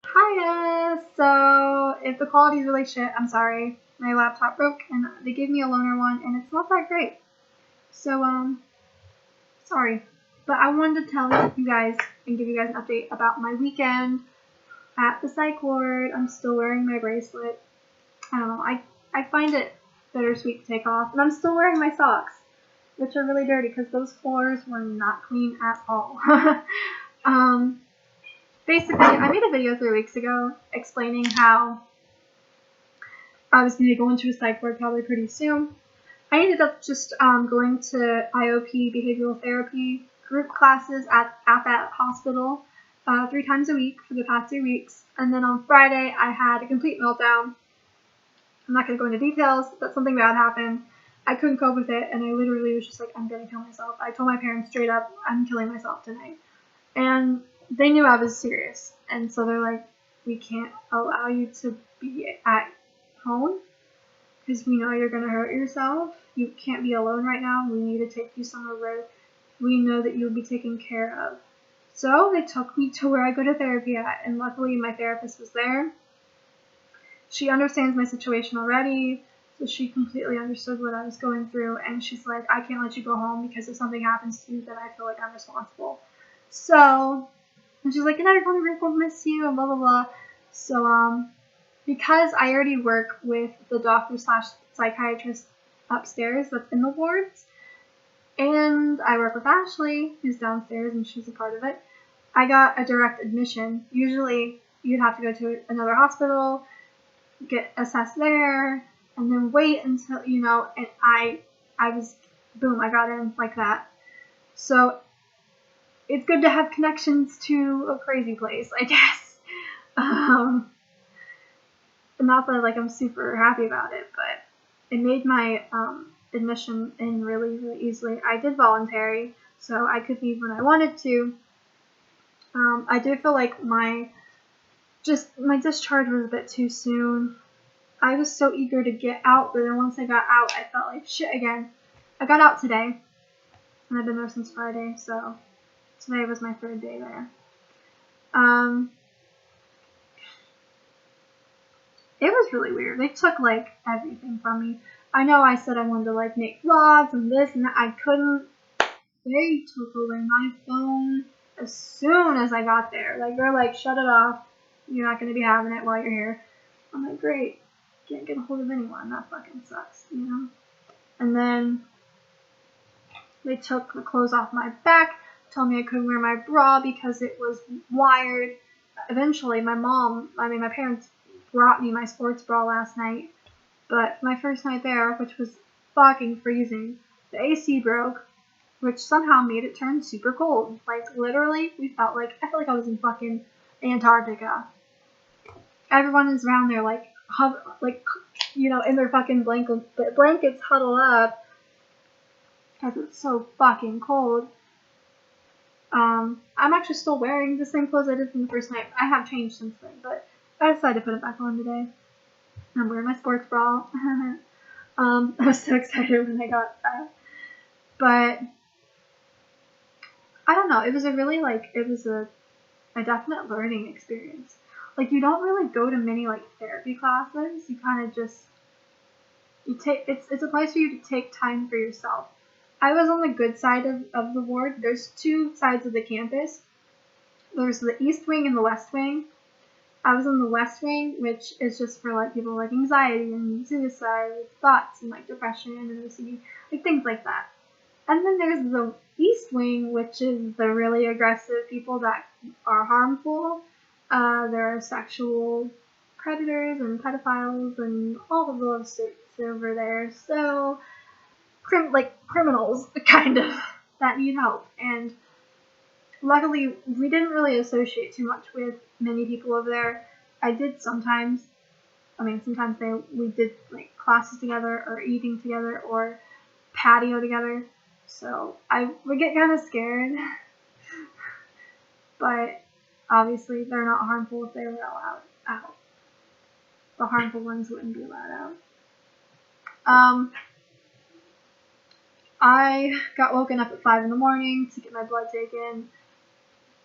Hiya! So, if the quality is really shit, I'm sorry. My laptop broke and they gave me a loaner one and it's not that great. So, sorry. But I wanted to tell you guys and give you guys an update about my weekend at the psych ward. I'm still wearing my bracelet. I don't know. I find it bittersweet to take off. And I'm still wearing my socks, which are really dirty because those floors were not clean at all. um, Basically, I made a video 3 weeks ago explaining how I was going to go into a psych ward probably pretty soon. I ended up just going to IOP behavioral therapy group classes at that hospital 3 times a week for the past 3 weeks. And then on Friday, I had a complete meltdown. I'm not going to go into details, but something bad happened. I couldn't cope with it, and I literally was just like, I'm going to kill myself. I told my parents straight up, I'm killing myself tonight. And they knew I was serious. And so they're like, we can't allow you to be at home because we know you're going to hurt yourself. You can't be alone right now. We need to take you somewhere where we know that you'll be taken care of. So they took me to where I go to therapy at, and luckily my therapist was there. She understands my situation already, so she completely understood what I was going through, and she's like, I can't let you go home because if something happens to you, then I feel like I'm responsible. So, and she's like, you're never going to miss you, and blah, blah, blah. So, because I already work with the doctor slash psychiatrist upstairs that's in the wards, and I work with Ashley, who's downstairs, and she's a part of it, I got a direct admission. Usually, you'd have to go to another hospital, get assessed there, and then wait until, and I was, boom, I got in like that. So, it's good to have connections to a crazy place, I guess. Not that I'm super happy about it, but it made my admission in really, really easily. I did voluntary, so I could leave when I wanted to. I do feel like my discharge was a bit too soon. I was so eager to get out, but then once I got out, I felt like shit again. I got out today, and I've been there since Friday, so today was my 3rd day there. It was really weird. They took everything from me. I know I said I wanted to make vlogs and this and that. I couldn't. They took away my phone as soon as I got there. They're like, shut it off. You're not going to be having it while you're here. I'm like, great. Can't get a hold of anyone. That fucking sucks, And then they took the clothes off my back, told me I couldn't wear my bra because it was wired. Eventually, my parents brought me my sports bra last night, but my first night there, which was fucking freezing, the AC broke, which somehow made it turn super cold. Literally, I felt like I was in fucking Antarctica. Everyone is around there, in their fucking blankets huddled up, because it's so fucking cold. I'm actually still wearing the same clothes I did from the first night. I have changed since then, but I decided to put it back on today. I'm wearing my sports bra. I was so excited when I got that. But I don't know. It was a definite learning experience. You don't really go to many therapy classes. You kind of just it's a place for you to take time for yourself. I was on the good side of the ward. There's 2 sides of the campus. There's the east wing and the west wing. I was on the west wing, which is just for people with anxiety and suicide, thoughts and depression and OCD, things like that. And then there's the east wing, which is the really aggressive people that are harmful. There are sexual predators and pedophiles and all of those sorts over there. So, criminals, kind of, that need help. And luckily, we didn't really associate too much with many people over there. I did sometimes. Sometimes we did classes together or eating together or patio together. So I would get kind of scared. But obviously, they're not harmful if they were allowed out. The harmful ones wouldn't be allowed out. I got woken up at 5 in the morning to get my blood taken.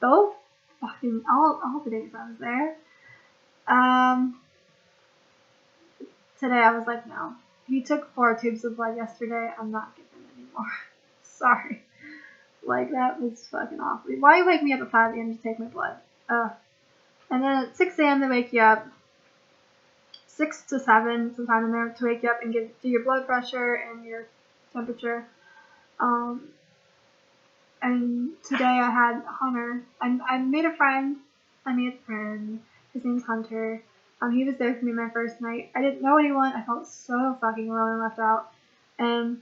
All the days I was there. Today I was like, no. He took 4 tubes of blood yesterday. I'm not giving anymore. Sorry. Like, that was fucking awful. Why you wake me up at 5 a.m. to take my blood? And then at 6 a.m. they wake you up. 6 to 7, sometime in there, to wake you up and do your blood pressure and your temperature. And today I had Hunter. I made a friend. His name's Hunter. He was there for me my first night. I didn't know anyone. I felt so fucking alone and left out. And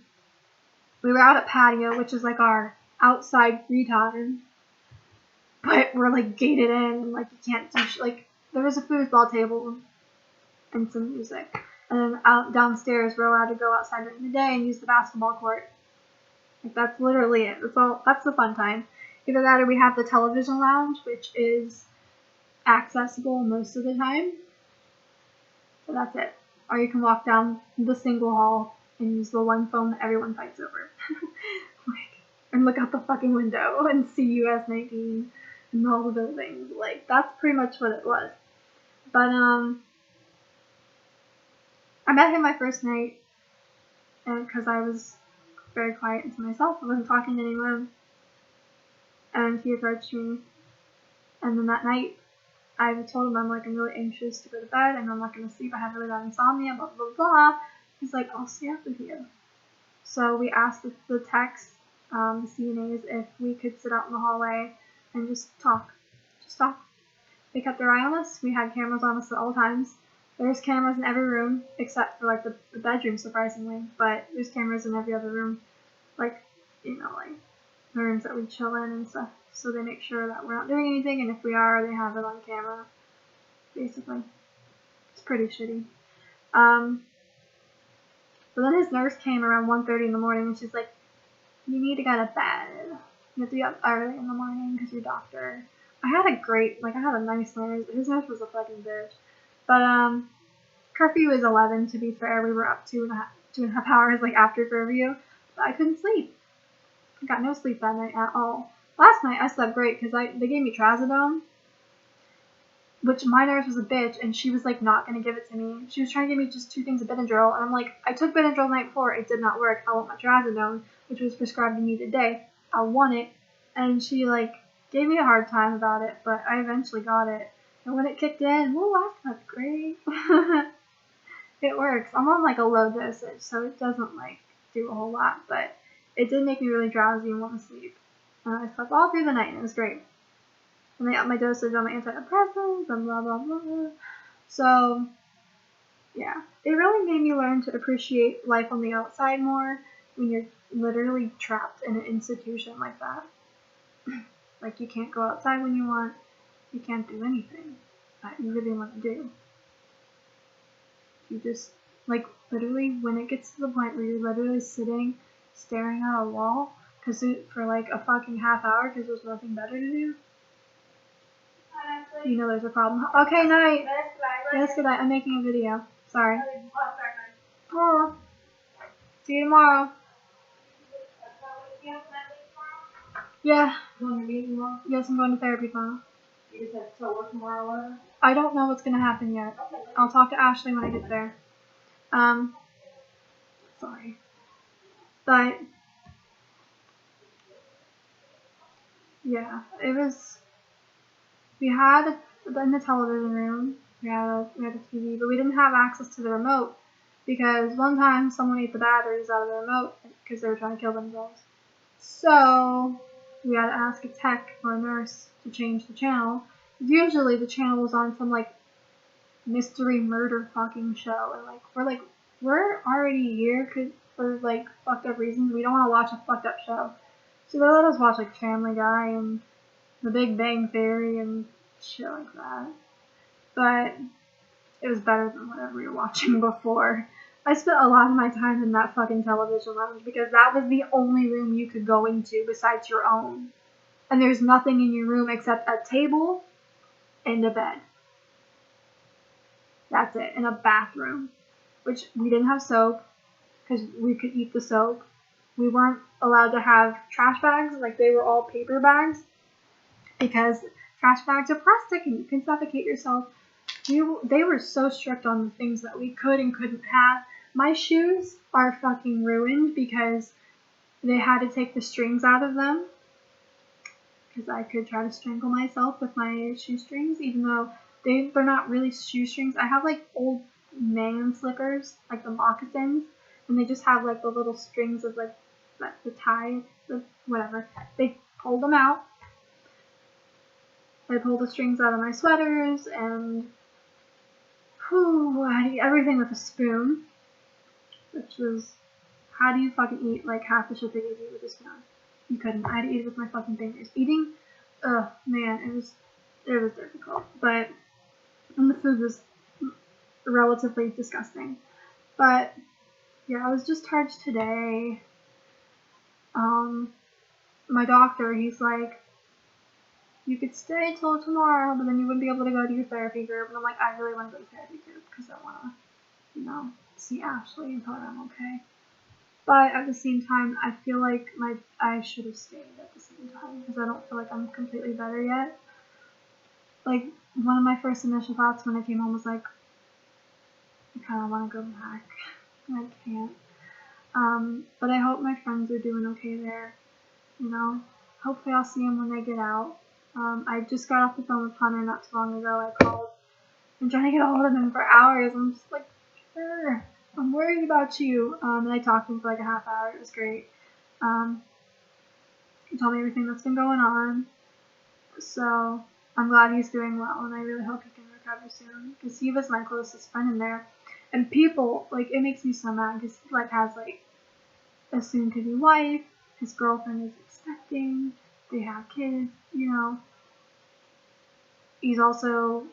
we were out at patio, which is like our outside free time. But we're like gated in, and like you can't do like there was a foosball table and some music. And then out downstairs we're allowed to go outside during the day and use the basketball court. Like that's literally it. That's the fun time. Either that or we have the television lounge, which is accessible most of the time. So that's it. Or you can walk down the single hall and use the one phone that everyone fights over. And look out the fucking window and see US 19 and all the buildings. Like, that's pretty much what it was. But, I met him my first night, and because I was very quiet and to myself, I wasn't talking to anyone, and he approached me, and then that night, I told him I'm really anxious to go to bed, and I'm not going to sleep, I have really bad insomnia, blah, blah, blah. He's like, I'll stay up with you. So we asked the techs, the CNAs, if we could sit out in the hallway and just talk. They kept their eye on us. We had cameras on us at all times. There's cameras in every room except for like the bedroom, surprisingly. But there's cameras in every other room, like the rooms that we chill in and stuff. So they make sure that we're not doing anything, and if we are, they have it on camera. Basically, it's pretty shitty. But then his nurse came around 1:30 in the morning, and she's like, "You need to go to bed. You have to be up early in the morning because you're a doctor." I had a nice nurse. His nurse was a fucking bitch. But, curfew was 11, to be fair. We were up 2.5 hours, after curfew. But I couldn't sleep. I got no sleep that night at all. Last night, I slept great, because they gave me trazodone, which my nurse was a bitch, and she was, not going to give it to me. She was trying to give me just 2 things of Benadryl, and I'm like, I took Benadryl the night before. It did not work. I want my trazodone, which was prescribed to me today. I want it. And she, gave me a hard time about it, but I eventually got it. And when it kicked in, I slept great. It works. I'm on a low dosage, so it doesn't do a whole lot, but it did make me really drowsy and want to sleep. I slept all through the night, and it was great. And they upped my dosage on my antidepressants and blah blah blah. So yeah, it really made me learn to appreciate life on the outside more when you're literally trapped in an institution like that. You can't go outside when you want. You can't do anything that you really want to do. You just, literally, when it gets to the point where you're literally sitting, staring at a wall, for, a fucking half hour, because there's nothing better to do, you know there's a problem. Okay, night. Yes, good night. I'm making a video. Sorry. Oh. See you tomorrow. Yeah. You want to meet tomorrow? Yes, I'm going to therapy tomorrow. You just have to tell work tomorrow? I don't know what's going to happen yet. I'll talk to Ashley when I get there. Sorry. But, yeah, we had, in the television room, we had a TV, but we didn't have access to the remote, because one time someone ate the batteries out of the remote, because they were trying to kill themselves. So, we had to ask a tech or a nurse to change the channel. Usually the channel was on some mystery murder fucking show, and we're already here for fucked up reasons. We don't want to watch a fucked up show, so they let us watch Family Guy and The Big Bang Theory and shit like that. But it was better than whatever we were watching before. I spent a lot of my time in that fucking television lounge because that was the only room you could go into besides your own. And there's nothing in your room except a table and a bed. That's it. And a bathroom. Which we didn't have soap because we could eat the soap. We weren't allowed to have trash bags. They were all paper bags because trash bags are plastic and you can suffocate yourself. they were so strict on the things that we could and couldn't have. My shoes are fucking ruined because they had to take the strings out of them. Because I could try to strangle myself with my shoestrings, even though they're not really shoestrings. I have like old man slippers, like the moccasins, and they just have like the little strings of like the tie, the whatever. They pulled them out. I pulled the strings out of my sweaters and I ate everything with a spoon, which was, how do you fucking eat like half the shit they gave you with a spoon? You couldn't. I had to eat it with my fucking fingers. Eating, man, it was difficult. And the food was relatively disgusting. But yeah, I was discharged today. My doctor, he's like, you could stay till tomorrow, but then you wouldn't be able to go to your therapy group. And I'm like, I really want to go to therapy group because I want to, see Ashley and tell her I'm okay. But at the same time, I feel like I should have stayed at the same time because I don't feel like I'm completely better yet. Like, one of my first initial thoughts when I came home was like, I kind of want to go back. I can't. But I hope my friends are doing okay there. Hopefully I'll see them when they get out. I just got off the phone with Hunter not too long ago. I called. I'm trying to get a hold of him for hours. I'm just like, I'm worried about you. And I talked to him for like a half hour. It was great. He told me everything that's been going on. So I'm glad he's doing well, and I really hope he can recover soon. Because he was my closest friend in there. And people, like, it makes me so mad because he, like, has, like, a soon-to-be wife. His girlfriend is expecting. They have kids, He's also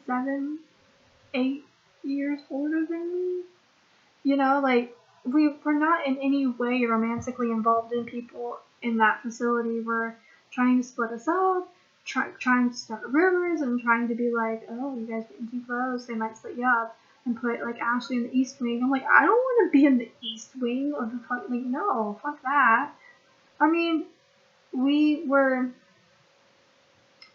7, 8 years older than me. Like, we're not in any way romantically involved in people in that facility. We're trying to split us up, trying to start rumors, and trying to be like, oh, you guys getting too close, they might split you up, and put, like, Ashley in the East Wing. I'm like, I don't want to be in the East Wing of the fuck, like, no, fuck that. I mean, we were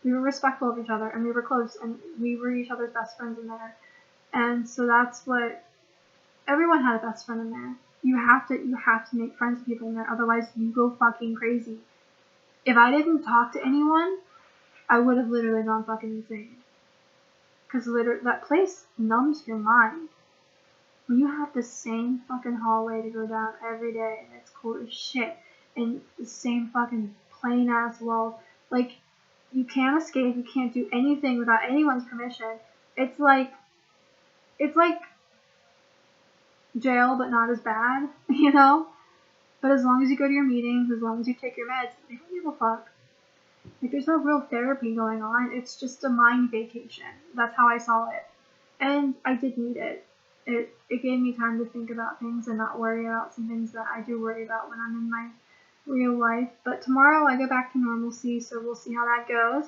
respectful of each other, and we were close, and we were each other's best friends in there. And so that's what, everyone had a best friend in there. You have to make friends with people in there, otherwise you go fucking crazy. If I didn't talk to anyone, I would have literally gone fucking insane. Because that place numbs your mind. When you have the same fucking hallway to go down every day, and it's cold as shit, and the same fucking plain ass walls, like, you can't escape, you can't do anything without anyone's permission. It's like jail, but not as bad, But as long as you go to your meetings, as long as you take your meds, they don't give a fuck. Like, there's no real therapy going on. It's just a mind vacation. That's how I saw it. And I did need it. It gave me time to think about things and not worry about some things that I do worry about when I'm in my real life. But tomorrow I go back to normalcy, so we'll see how that goes.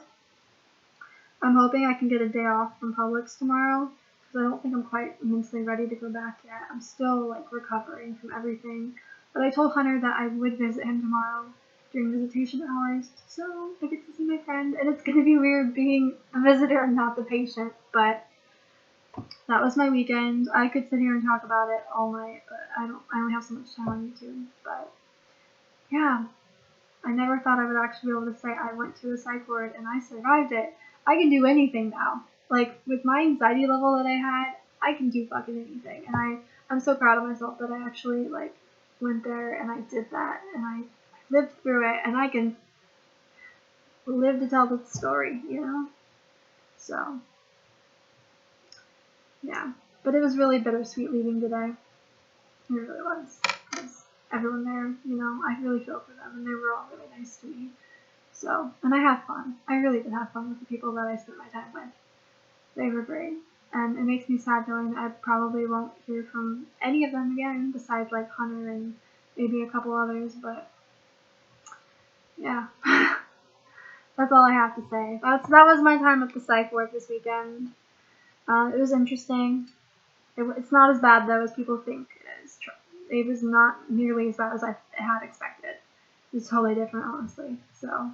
I'm hoping I can get a day off from Publix tomorrow, because I don't think I'm quite mentally ready to go back yet. I'm still, like, recovering from everything. But I told Hunter that I would visit him tomorrow during visitation hours, so I get to see my friend, and it's going to be weird being a visitor and not the patient, but that was my weekend. I could sit here and talk about it all night, but I only have so much time on YouTube. But yeah, I never thought I would actually be able to say I went to a psych ward and I survived it. I can do anything now. Like, with my anxiety level that I had, I can do fucking anything, and I'm so proud of myself that I actually, like, went there and I did that, and I lived through it, and I can live to tell the story, So, yeah. But it was really bittersweet leaving today. It really was. Because everyone there, I really feel for them, and they were all really nice to me. So, and I had fun. I really did have fun with the people that I spent my time with. They were great. And it makes me sad knowing that I probably won't hear from any of them again, besides, like, Hunter and maybe a couple others, but yeah. That's all I have to say. That was my time at the psych ward this weekend. It was interesting. It's not as bad, though, as people think it is. It was not nearly as bad as I had expected. It was totally different, honestly. So,